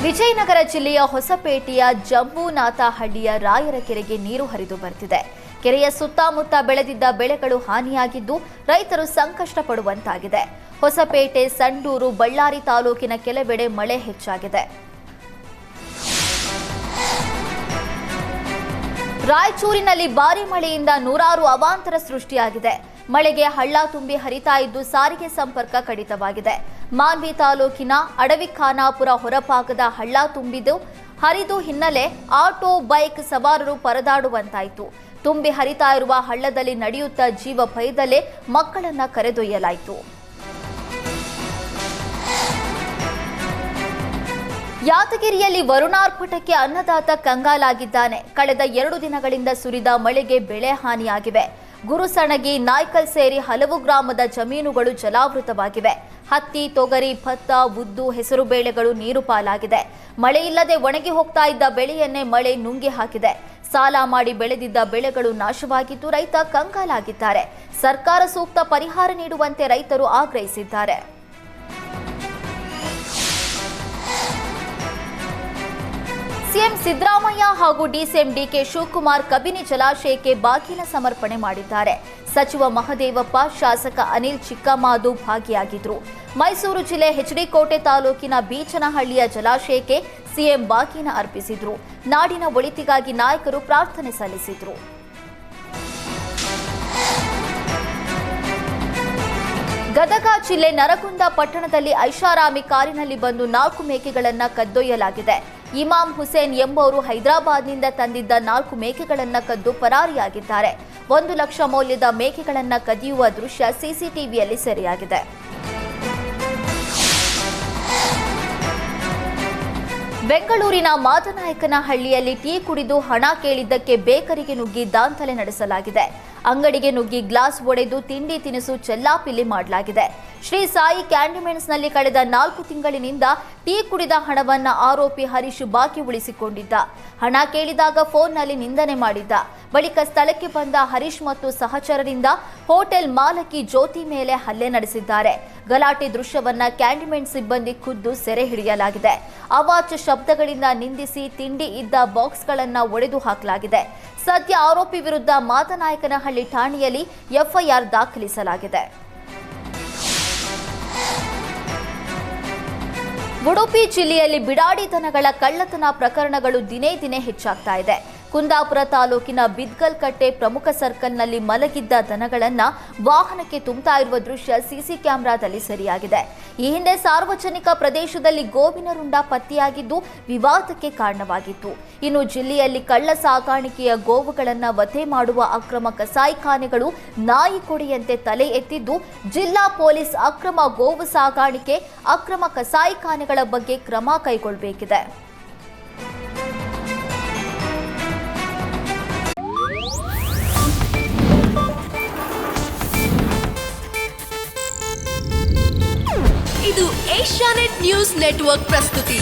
ವಿಜಯನಗರ ಜಿಲ್ಲೆಯ ಹೊಸಪೇಟೆಯ ಜಂಬೂನಾಥಹಳ್ಳಿಯ ರಾಯರ ಕೆರೆಗೆ ನೀರು ಹರಿದು ಬರ್ತಿದೆ. ಕೆರೆಯ ಸುತ್ತಮುತ್ತ ಬೆಳೆದಿದ್ದ ಬೆಳೆಗಳು ಹಾನಿಯಾಗಿದ್ದು ರೈತರು ಸಂಕಷ್ಟ ಪಡುವಂತಾಗಿದೆ. ಹೊಸಪೇಟೆ, ಸಂಡೂರು, ಬಳ್ಳಾರಿ ತಾಲೂಕಿನ ಕೆಲವೆಡೆ ಮಳೆ ಹೆಚ್ಚಾಗಿದೆ. ರಾಯಚೂರಿನಲ್ಲಿ ಭಾರೀ ಮಳೆಯಿಂದ ನೂರಾರು ಅವಾಂತರ ಸೃಷ್ಟಿಯಾಗಿದೆ. ಮಳೆಗೆ ಹಳ್ಳ ತುಂಬಿ ಹರಿತಾ ಇದ್ದು ಸಾರಿಗೆ ಸಂಪರ್ಕ ಕಡಿತವಾಗಿದೆ. ಮಾನ್ವಿ ತಾಲೂಕಿನ ಅಡವಿಖಾನಾಪುರ ಹೊರಭಾಗದ ಹಳ್ಳ ತುಂಬಿದ್ದು ಹರಿದು ಹಿನ್ನೆಲೆ ಆಟೋ, ಬೈಕ್ ಸವಾರರು ಪರದಾಡುವಂತಾಯಿತು. ತುಂಬಿ ಹರಿತಾ ಇರುವ ಹಳ್ಳದಲ್ಲಿ ನಡೆಯುತ್ತಾ ಜೀವ ಭಯದಲ್ಲೇ ಮಕ್ಕಳನ್ನ ಕರೆದೊಯ್ಯಲಾಯಿತು. ಯಾದಗಿರಿಯಲ್ಲಿ ವರುಣಾರ್ಭಟಕ್ಕೆ ಅನ್ನದಾತ ಕಂಗಾಲಾಗಿದ್ದಾನೆ. ಕಳೆದ 2 ದಿನಗಳಿಂದ ಸುರಿದ ಮಳೆಗೆ ಬೆಳೆ ಹಾನಿಯಾಗಿವೆ. ಗುರುಸಣಗಿ, ನಾಯ್ಕಲ್ ಸೇರಿ ಹಲವು ಗ್ರಾಮದ ಜಮೀನುಗಳು ಜಲಾವೃತವಾಗಿವೆ. ಹತ್ತಿ, ತೊಗರಿ, ಭತ್ತ, ಉದ್ದು, ಹೆಸರು ಬೇಳೆಗಳು ನೀರು ಪಾಲಾಗಿದೆ. ಮಳೆ ಇಲ್ಲದೆ ಒಣಗಿ ಹೋಗ್ತಾ ಇದ್ದ ಬೆಳೆಯನ್ನೇ ಮಳೆ ನುಂಗಿ ಹಾಕಿದೆ. ಸಾಲ ಮಾಡಿ ಬೆಳೆದಿದ್ದ ಬೆಳೆಗಳು ನಾಶವಾಗಿದ್ದು ರೈತ ಕಂಗಾಲಾಗಿದ್ದಾರೆ. ಸರ್ಕಾರ ಸೂಕ್ತ ಪರಿಹಾರ ನೀಡುವಂತೆ ರೈತರು ಆಗ್ರಹಿಸಿದ್ದಾರೆ. ಸಿಎಂ ಸಿದ್ದರಾಮಯ್ಯ ಹಾಗೂ ಡಿಸಿಎಂ ಡಿಕೆ ಶಿವಕುಮಾರ್ ಕಬಿನಿ ಜಲಾಶಯಕ್ಕೆ ಬಾಗಿನ ಸಮರ್ಪಣೆ ಮಾಡಿದ್ದಾರೆ. ಸಚಿವ ಮಹದೇವಪ್ಪ, ಶಾಸಕ ಅನಿಲ್ ಚಿಕ್ಕಮಾದು ಭಾಗಿಯಾಗಿದ್ದರು. ಮೈಸೂರು ಜಿಲ್ಲೆ ಎಚ್ಡಿ ಕೋಟೆ ತಾಲೂಕಿನ ಬೀಚನಹಳ್ಳಿಯ ಜಲಾಶಯಕ್ಕೆ ಸಿಎಂ ಬಾಗಿನ ಅರ್ಪಿಸಿದರು. ನಾಡಿನ ಒಳಿತಿಗಾಗಿ ನಾಯಕರು ಪ್ರಾರ್ಥನೆ ಸಲ್ಲಿಸಿದರು. ಗದಗ ಜಿಲ್ಲೆ ನರಗುಂದ ಪಟ್ಟಣದಲ್ಲಿ ಐಷಾರಾಮಿ ಕಾರಿನಲ್ಲಿ ಬಂದು 4 ಮೇಕೆಗಳನ್ನು ಕದ್ದೊಯ್ಯಲಾಗಿದೆ. ಇಮಾಮ್ ಹುಸೇನ್ ಎಂಬುವರು ಹೈದರಾಬಾದ್ನಿಂದ ತಂದಿದ್ದ 4 ಮೇಕೆಗಳನ್ನು ಕದ್ದು ಪರಾರಿಯಾಗಿದ್ದಾರೆ. 1 ಲಕ್ಷ ಮೌಲ್ಯದ ಮೇಕೆಗಳನ್ನು ಕದಿಯುವ ದೃಶ್ಯ ಸಿಸಿಟಿವಿಯಲ್ಲಿ ಸೆರೆಯಾಗಿದೆ. ಬೆಂಗಳೂರಿನ ಮಾದನಾಯಕನಹಳ್ಳಿಯಲ್ಲಿ ಟೀ ಕುಡಿದು ಹಣ ಕೇಳಿದ್ದಕ್ಕೆ ಬೇಕರಿಗೆ ನುಗ್ಗಿ ದಾಂಧಲೆ ನಡೆಸಲಾಗಿದೆ. ಅಂಗಡಿಗೆ ನುಗ್ಗಿ ಗ್ಲಾಸ್ ಒಡೆದು ತಿಂಡಿ ತಿನಿಸು ಚೆಲ್ಲಾಪಿಲ್ಲಿ ಮಾಡಲಾಗಿದೆ. ಶ್ರೀ ಸಾಯಿ ಕ್ಯಾಂಡಿಮೆಂಟ್ಸ್ನಲ್ಲಿ ಕಳೆದ 4 ತಿಂಗಳಿನಿಂದ ಟೀ ಕುಡಿದ ಹಣವನ್ನ ಆರೋಪಿ ಹರೀಶ್ ಬಾಕಿ ಉಳಿಸಿಕೊಂಡಿದ್ದ. ಹಣ ಕೇಳಿದಾಗ ಫೋನ್ನಲ್ಲಿ ನಿಂದನೆ ಮಾಡಿದ್ದ. ಬಳಿಕ ಸ್ಥಳಕ್ಕೆ ಬಂದ ಹರೀಶ್ ಮತ್ತು ಸಹಚರರಿಂದ ಹೋಟೆಲ್ ಮಾಲಕಿ ಜ್ಯೋತಿ ಮೇಲೆ ಹಲ್ಲೆ ನಡೆಸಿದ್ದಾರೆ. ಗಲಾಟೆ ದೃಶ್ಯವನ್ನ ಕ್ಯಾಂಡಿಮೆಂಟ್ ಸಿಬ್ಬಂದಿ ಖುದ್ದು ಸೆರೆ ಹಿಡಿಯಲಾಗಿದೆ. ಅವಾಚ್ಯ ಶಬ್ದಗಳಿಂದ ನಿಂದಿಸಿ ತಿಂಡಿ ಇದ್ದ ಬಾಕ್ಸ್ಗಳನ್ನು ಒಡೆದು ಹಾಕಲಾಗಿದೆ. ಸದ್ಯ ಆರೋಪಿ ವಿರುದ್ಧ ಮಾದನಾಯಕನಹಳ್ಳಿ ಠಾಣೆಯಲ್ಲಿ ಎಫ್ಐಆರ್ ದಾಖಲಿಸಲಾಗಿದೆ. ಉಡುಪಿ ಜಿಲ್ಲೆಯಲ್ಲಿ ಬಿಡಾಡಿ ದನಗಳ ಕಳ್ಳತನ ಪ್ರಕರಣಗಳು ದಿನೇ ದಿನೇ ಹೆಚ್ಚಾಗ್ತಾ ಇದೆ. ಕುಂದಾಪುರ ತಾಲೂಕಿನ ಬಿದ್ಗಲ್ಕಟ್ಟೆ ಪ್ರಮುಖ ಸರ್ಕಲ್ನಲ್ಲಿ ಮಲಗಿದ್ದ ದನಗಳನ್ನು ವಾಹನಕ್ಕೆ ತುಂಬುತ್ತಾ ಇರುವ ದೃಶ್ಯ ಸಿಸಿ ಕ್ಯಾಮೆರಾದಲ್ಲಿ ಸೆರೆಯಾಗಿದೆ. ಈ ಹಿಂದೆ ಸಾರ್ವಜನಿಕ ಪ್ರದೇಶದಲ್ಲಿ ಗೋವಿನ ರುಂಡ ಪತ್ತೆಯಾಗಿದ್ದು ವಿವಾದಕ್ಕೆ ಕಾರಣವಾಗಿತ್ತು. ಇನ್ನು ಜಿಲ್ಲೆಯಲ್ಲಿ ಕಳ್ಳ ಸಾಗಾಣಿಕೆಯ ಗೋವುಗಳನ್ನು ವಧೆ ಮಾಡುವ ಅಕ್ರಮ ಕಸಾಯಿಖಾನೆಗಳು ನಾಯಿ ಕೊಡೆಯಂತೆ ತಲೆ ಎತ್ತಿದ್ದು ಜಿಲ್ಲಾ ಪೊಲೀಸ್ ಅಕ್ರಮ ಗೋವು ಸಾಗಾಣಿಕೆ, ಅಕ್ರಮ ಕಸಾಯಿಖಾನೆಗಳ ಬಗ್ಗೆ ಕ್ರಮ ಕೈಗೊಳ್ಳಬೇಕಿದೆ. ಇದು ಏಷ್ಯಾನೆಟ್ ನ್ಯೂಸ್ ನೆಟ್ವರ್ಕ್ ಪ್ರಸ್ತುತಿ.